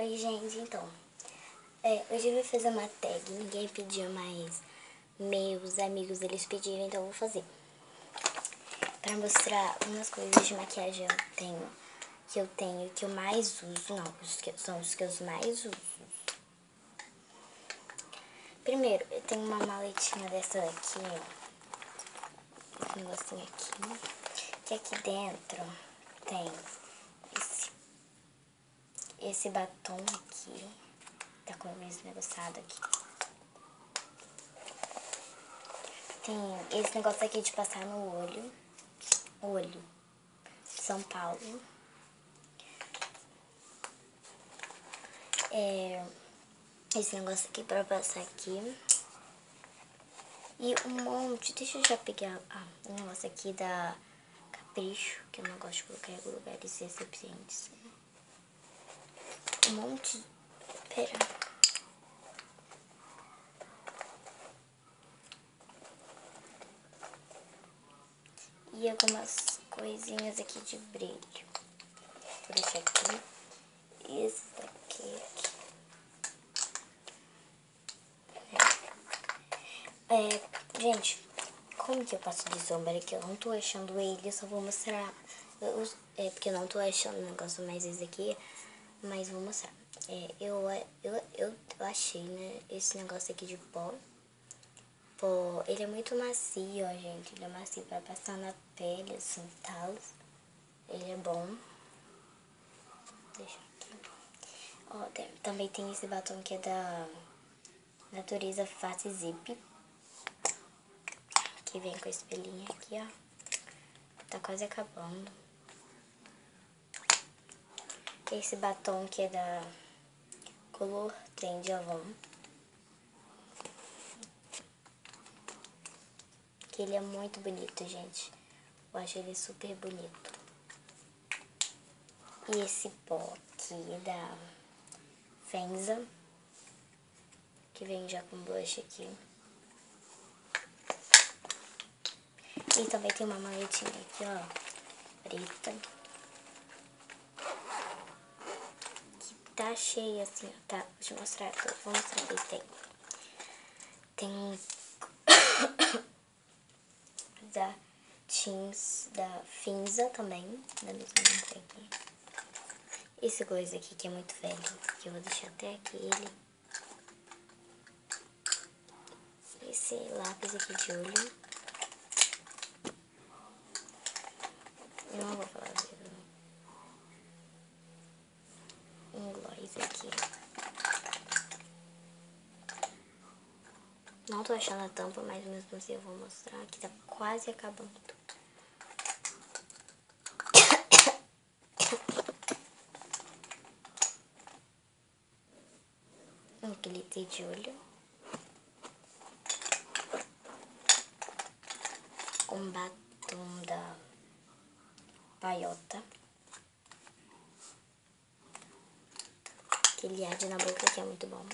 Oi, gente, então, hoje eu vou fazer uma tag, ninguém pediu, mas meus amigos, eles pediram, então eu vou fazer. Pra mostrar umas coisas de maquiagem que eu mais uso, são os que eu mais uso. Primeiro, eu tenho uma maletinha dessa daqui, ó, esse negocinho aqui, que aqui dentro tem esse batom aqui, tá com esse negociado aqui. Tem esse negócio aqui de passar no olho, São Paulo. Esse negócio aqui pra passar aqui. E um monte, deixa eu já pegar um negócio aqui da Capricho, que eu não gosto de colocar em lugares recipientes. Um monte, pera. E algumas coisinhas aqui de brilho. Vou deixar aqui. E esse daqui. Gente, como que eu passo de sombra aqui? Eu não tô achando ele, eu só vou mostrar. Porque eu não tô achando o negócio mais esse aqui, mas vou mostrar. Eu achei, né, esse negócio aqui de pó. Pô, ele é muito macio, ó, gente. Ele é macio pra passar na pele, assim, tal. Ele é bom. Deixa aqui. Ó, também tem esse batom que é da Natureza Face Zip. Que vem com esse espelhinho aqui, ó. Tá quase acabando. Esse batom que é da Color Trend Avon. Que ele é muito bonito, gente. Eu acho ele super bonito. E esse pó aqui da Fenza. Que vem já com blush aqui. E também tem uma maletinha aqui, ó, preta. Que tá cheia assim, ó, tá? Deixa eu mostrar, vou mostrar o que tem. Tem da Teens, da Finza também, da mesma marca aqui. Esse coisa aqui que é muito velho, que eu vou deixar até aqui ele. Esse lápis aqui de olho. Eu não vou falar dele. Um gloss aqui. Não tô achando a tampa, mas mesmo assim eu vou mostrar que tá quase acabando tudo. Um glitter de olho. Um batom da Paiota. Aquele arde na boca que é muito bom.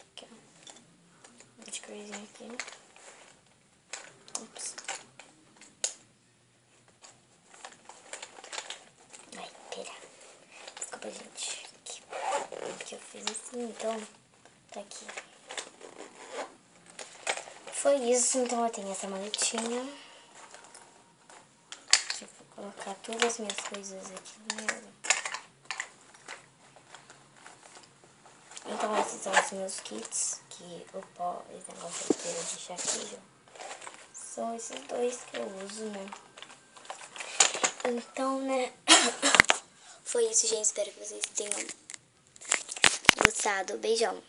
Aqui, ó. De coisinha aqui. Ups. Ai, pera. Desculpa, gente. Aqui. Porque eu fiz assim, então tá aqui. Foi isso, então eu tenho essa maletinha. Aqui, vou colocar todas as minhas coisas aqui nela. Então esses são os meus kits, que o pó, esse negócio aqui eu vou deixar aqui, ó. São esses dois que eu uso, né? Então, né, foi isso, gente. Espero que vocês tenham gostado. Beijão.